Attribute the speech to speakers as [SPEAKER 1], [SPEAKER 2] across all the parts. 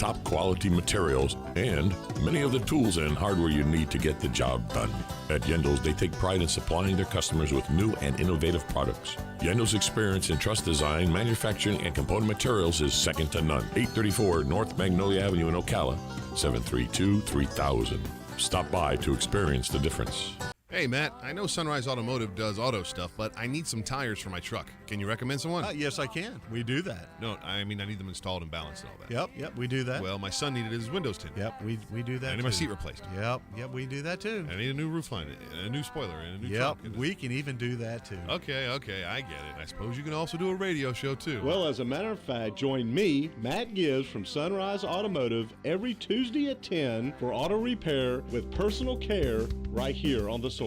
[SPEAKER 1] top quality materials and many of the tools and hardware you need to get the job done. At Yendel's, they take pride in supplying their customers with new and innovative products. Yendel's experience in truss design, manufacturing, and component materials is second to none. 834 North Magnolia Avenue in Ocala, 732-3000. Stop by to experience the difference.
[SPEAKER 2] Hey, Matt, I know Sunrise Automotive does auto stuff, but I need some tires for my truck. Can you recommend someone?
[SPEAKER 3] Yes, I can. We do that.
[SPEAKER 2] No, I mean I need them installed and balanced and all that.
[SPEAKER 3] Yep, we do that.
[SPEAKER 2] Well, my son needed his windows tinted.
[SPEAKER 3] Yep, we do that.
[SPEAKER 2] I need my seat replaced.
[SPEAKER 3] Yep, we do that too.
[SPEAKER 2] I need a new roof line, a new spoiler, and a new trunk.
[SPEAKER 3] We can even do that too.
[SPEAKER 2] Okay, I get it. I suppose you can also do a radio show too.
[SPEAKER 4] Well, as a matter of fact, join me, Matt Gibbs from Sunrise Automotive, every Tuesday at 10 for auto repair with personal care right here on The Source.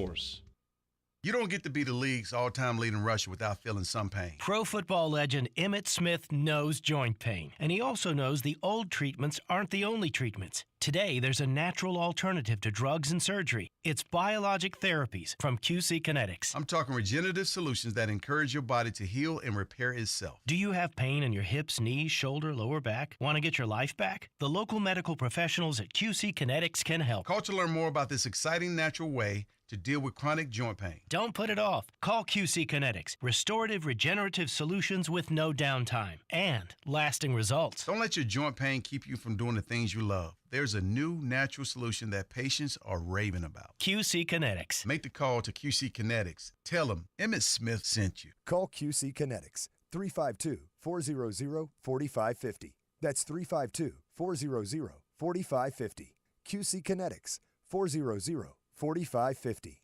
[SPEAKER 5] You don't get to be the league's all-time leading rusher without feeling some pain.
[SPEAKER 6] Pro football legend Emmitt Smith knows joint pain, and he also knows the old treatments aren't the only treatments. Today, there's a natural alternative to drugs and surgery. It's biologic therapies from QC Kinetics.
[SPEAKER 5] I'm talking regenerative solutions that encourage your body to heal and repair itself.
[SPEAKER 6] Do you have pain in your hips, knees, shoulder, lower back? Want to get your life back? The local medical professionals at QC Kinetics can help.
[SPEAKER 5] Call to learn more about this exciting natural way to deal with chronic joint pain.
[SPEAKER 6] Don't put it off. Call QC Kinetics. Restorative, regenerative solutions with no downtime and lasting results.
[SPEAKER 5] Don't let your joint pain keep you from doing the things you love. There's a new natural solution that patients are raving about.
[SPEAKER 6] QC Kinetics.
[SPEAKER 5] Make the call to QC Kinetics. Tell them Emmitt Smith sent you.
[SPEAKER 7] Call QC Kinetics, 352-400-4550. That's 352-400-4550. QC Kinetics, 400-4550.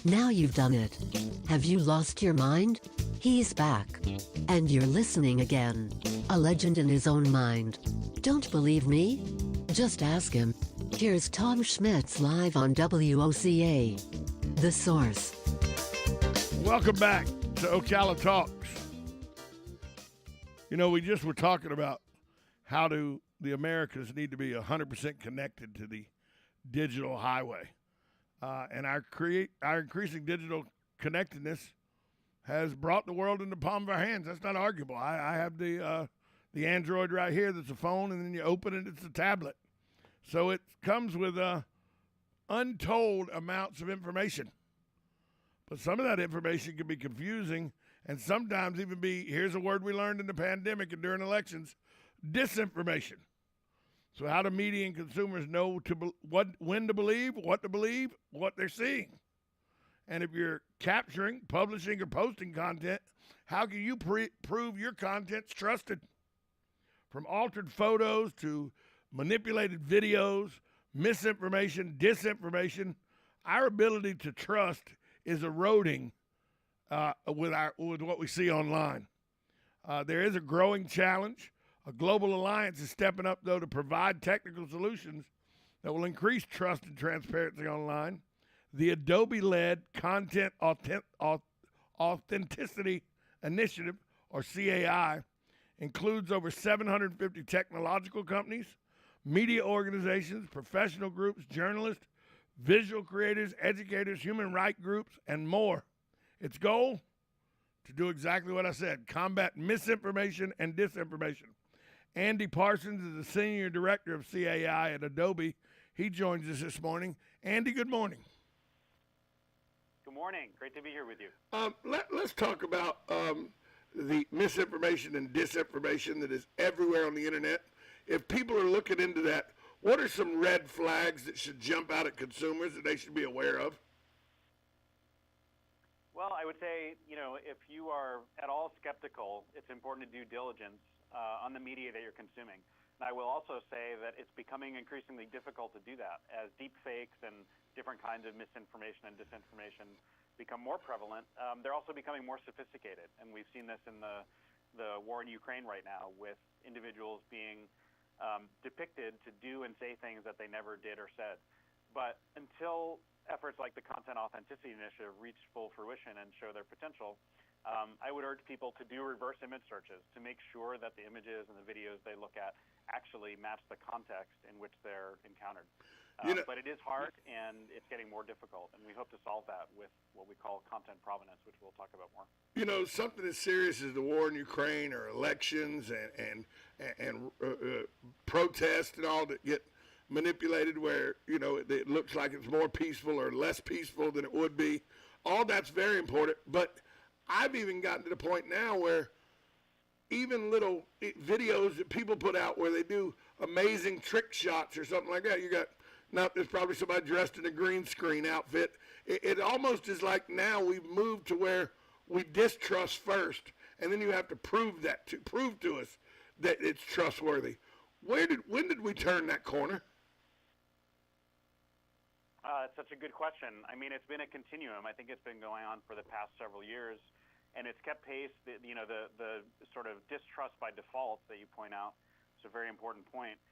[SPEAKER 8] Now you've done it. Have you lost your mind? He's back. And you're listening again. A legend in his own mind. Don't believe me? Just ask him. Here's Tom Schmitz live on WOCA. The Source.
[SPEAKER 9] Welcome back to Ocala Talks. You know, we just were talking about how do the Americans need to be 100% connected to the digital highway. And our increasing digital connectedness has brought the world in the palm of our hands. That's not arguable. I have the Android right here that's a phone, and then you open it, it's a tablet. So it comes with untold amounts of information. But some of that information can be confusing and sometimes even be, here's a word we learned in the pandemic and during elections, disinformation. So how do media and consumers know when to believe, what they're seeing? And if you're capturing, publishing, or posting content, how can you prove your content's trusted? From altered photos to manipulated videos, misinformation, disinformation, our ability to trust is eroding with what we see online. There is a growing challenge. A global alliance is stepping up, though, to provide technical solutions that will increase trust and transparency online. The Adobe-led Content Authenticity Initiative, or CAI, includes over 750 technological companies, media organizations, professional groups, journalists, visual creators, educators, human rights groups, and more. Its goal? To do exactly what I said, combat misinformation and disinformation. Andy Parsons is the Senior Director of CAI at Adobe. He joins us this morning. Andy, good morning.
[SPEAKER 10] Good morning. Great to be here with you.
[SPEAKER 9] Let's talk about the misinformation and disinformation that is everywhere on the internet. If people are looking into that, what are some red flags that should jump out at consumers that they should be aware of?
[SPEAKER 10] Well, I would say, if you are at all skeptical, it's important to do diligence on the media that you're consuming. And I will also say that it's becoming increasingly difficult to do that as deep fakes and different kinds of misinformation and disinformation become more prevalent. They're also becoming more sophisticated, and we've seen this in the war in Ukraine right now with individuals being depicted to do and say things that they never did or said. But until efforts like the Content Authenticity Initiative reach full fruition and show their potential, I would urge people to do reverse image searches to make sure that the images and the videos they look at actually match the context in which they're encountered. But it is hard, and it's getting more difficult, and we hope to solve that with what we call content provenance, which we'll talk about more.
[SPEAKER 9] You know, something as serious as the war in Ukraine or elections and protests and all that get manipulated where, you know, it looks like it's more peaceful or less peaceful than it would be. All that's very important, but I've even gotten to the point now where even little videos that people put out where they do amazing trick shots or something like that. There's probably somebody dressed in a green screen outfit. It almost is like now we've moved to where we distrust first, and then you have to prove to us that it's trustworthy. When did we turn that corner?
[SPEAKER 10] It's such a good question. I mean, it's been a continuum. I think it's been going on for the past several years, and it's kept pace. The sort of distrust by default that you point out is a very important point.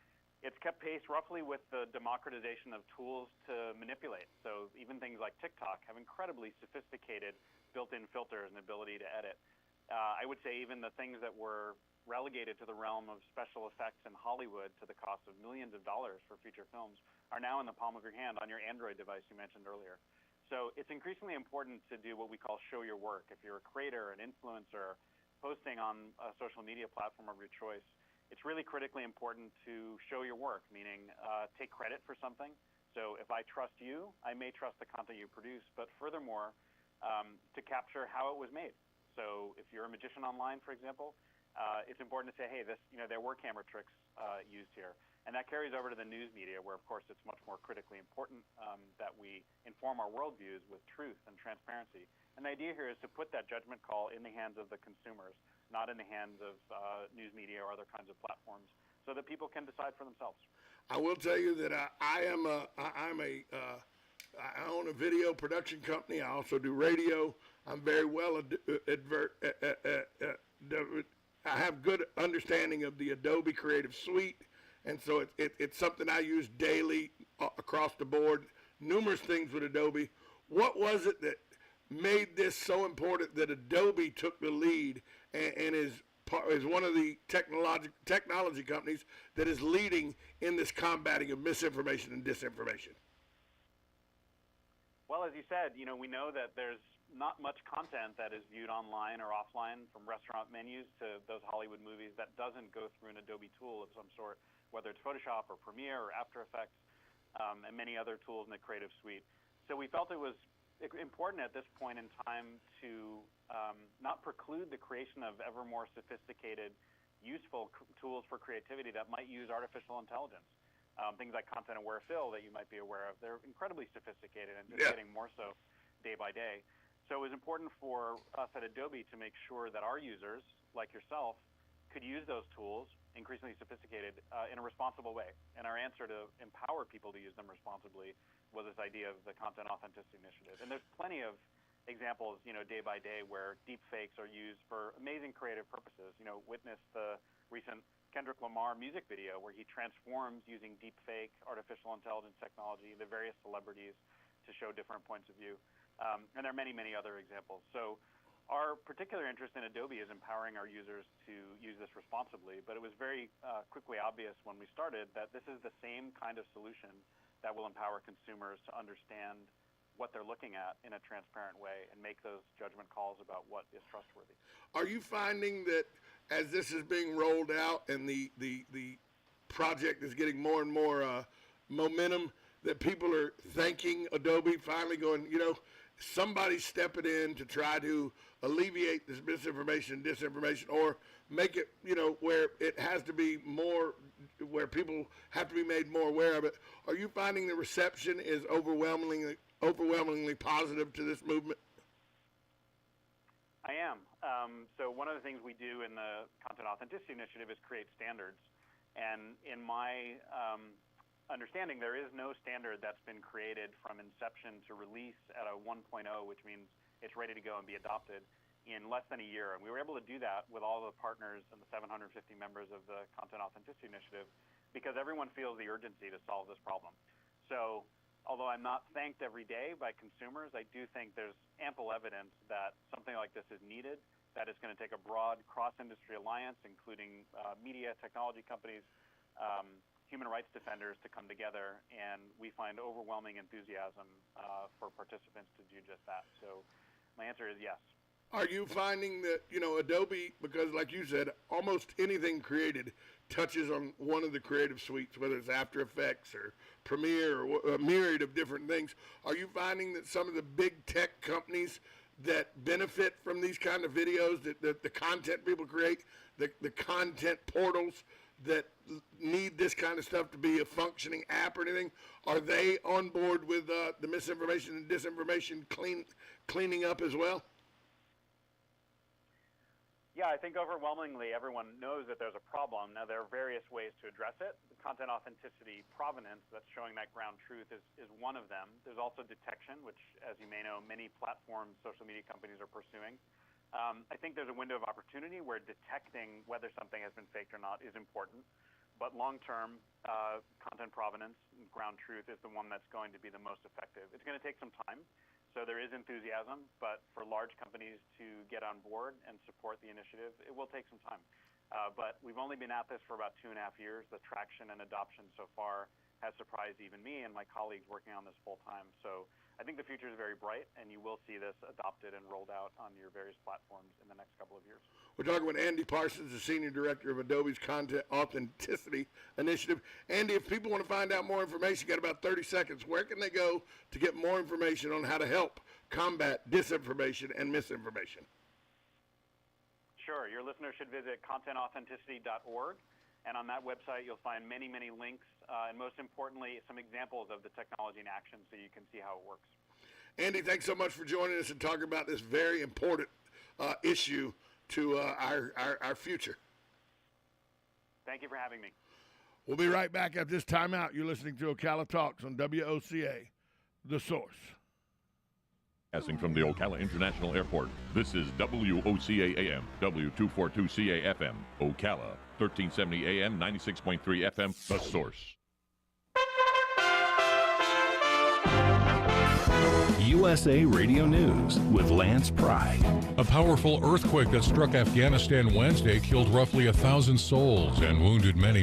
[SPEAKER 10] It's kept pace roughly with the democratization of tools to manipulate. So even things like TikTok have incredibly sophisticated built-in filters and ability to edit. I would say even the things that were relegated to the realm of special effects in Hollywood to the cost of millions of dollars for feature films are now in the palm of your hand on your Android device you mentioned earlier. So it's increasingly important to do what we call show your work. If you're a creator, an influencer, posting on a social media platform of your choice, it's really critically important to show your work, meaning take credit for something. So if I trust you, I may trust the content you produce, but furthermore, to capture how it was made. So if you're a magician online, for example, it's important to say, hey, there were camera tricks used here. And that carries over to the news media, where, of course, it's much more critically important that we inform our worldviews with truth and transparency. And the idea here is to put that judgment call in the hands of the consumers, not in the hands of news media or other kinds of platforms, so that people can decide for themselves.
[SPEAKER 9] I will tell you that I own a video production company. I also do radio. I'm very well I have good understanding of the Adobe Creative Suite, and so it's something I use daily across the board, numerous things with Adobe. What was it that made this so important that Adobe took the lead and is one of the technology companies that is leading in this combating of misinformation and disinformation?
[SPEAKER 10] Well, as you said, we know that there's not much content that is viewed online or offline, from restaurant menus to those Hollywood movies, that doesn't go through an Adobe tool of some sort, whether it's Photoshop or Premiere or After Effects, and many other tools in the Creative Suite. So we felt it was important at this point in time to not preclude the creation of ever more sophisticated, useful tools for creativity that might use artificial intelligence. Things like content-aware fill that you might be aware of, they're incredibly sophisticated and just getting more so day by day. So it was important for us at Adobe to make sure that our users, like yourself, could use those tools, increasingly sophisticated, in a responsible way. And our answer to empower people to use them responsibly was this idea of the Content Authenticity Initiative. And there's plenty of examples, day by day, where deep fakes are used for amazing creative purposes. Witness the recent Kendrick Lamar music video where he transforms using deep fake artificial intelligence technology the various celebrities to show different points of view. And there are many, many other examples. So our particular interest in Adobe is empowering our users to use this responsibly, but it was very quickly obvious when we started that this is the same kind of solution that will empower consumers to understand what they're looking at in a transparent way and make those judgment calls about what is trustworthy.
[SPEAKER 9] Are you finding that as this is being rolled out and the project is getting more and more momentum, that people are thanking Adobe, finally going, somebody's stepping in to try to alleviate this misinformation, disinformation, or make it, where it has to be more, where people have to be made more aware of it? Are you finding the reception is overwhelmingly positive to this movement?
[SPEAKER 10] I am. So one of the things we do in the Content Authenticity Initiative is create standards. And in my understanding, there is no standard that's been created from inception to release at a 1.0, which means it's ready to go and be adopted in less than a year. And we were able to do that with all the partners and the 750 members of the Content Authenticity Initiative because everyone feels the urgency to solve this problem. So although I'm not thanked every day by consumers, I do think there's ample evidence that something like this is needed, that it's going to take a broad cross-industry alliance, including media, technology companies, human rights defenders to come together, and we find overwhelming enthusiasm for participants to do just that. So my answer is yes.
[SPEAKER 9] Are you finding that, Adobe, because like you said, almost anything created touches on one of the creative suites, whether it's After Effects or Premiere or a myriad of different things. Are you finding that some of the big tech companies that benefit from these kind of videos, that the content people create, the content portals that need this kind of stuff to be a functioning app or anything, are they on board with the misinformation and disinformation cleaning up as well?
[SPEAKER 10] Yeah, I think overwhelmingly everyone knows that there's a problem. Now, there are various ways to address it. The content authenticity provenance that's showing that ground truth is one of them. There's also detection, which, as you may know, many platforms, social media companies are pursuing. I think there's a window of opportunity where detecting whether something has been faked or not is important. But long-term, content provenance, ground truth is the one that's going to be the most effective. It's going to take some time. So there is enthusiasm, but for large companies to get on board and support the initiative, it will take some time. But we've only been at this for about 2.5 years. The traction and adoption so far has surprised even me and my colleagues working on this full time. So I think the future is very bright, and you will see this adopted and rolled out on your various platforms in the next couple of years.
[SPEAKER 9] We're talking with Andy Parsons, the Senior Director of Adobe's Content Authenticity Initiative. Andy, if people want to find out more information, you got about 30 seconds. Where can they go to get more information on how to help combat disinformation and misinformation?
[SPEAKER 10] Sure. Your listeners should visit contentauthenticity.org. And on that website, you'll find many, many links, and most importantly, some examples of the technology in action so you can see how it works.
[SPEAKER 9] Andy, thanks so much for joining us and talking about this very important issue to our future.
[SPEAKER 10] Thank you for having me.
[SPEAKER 9] We'll be right back at this timeout. You're listening to Ocala Talks on WOCA, The Source.
[SPEAKER 1] Passing from the Ocala International Airport, this is WOCA AM, W242CA FM, Ocala, 1370 AM, 96.3 FM, The Source.
[SPEAKER 11] USA Radio News with Lance Pride.
[SPEAKER 12] A powerful earthquake that struck Afghanistan Wednesday killed roughly 1,000 souls and wounded many more.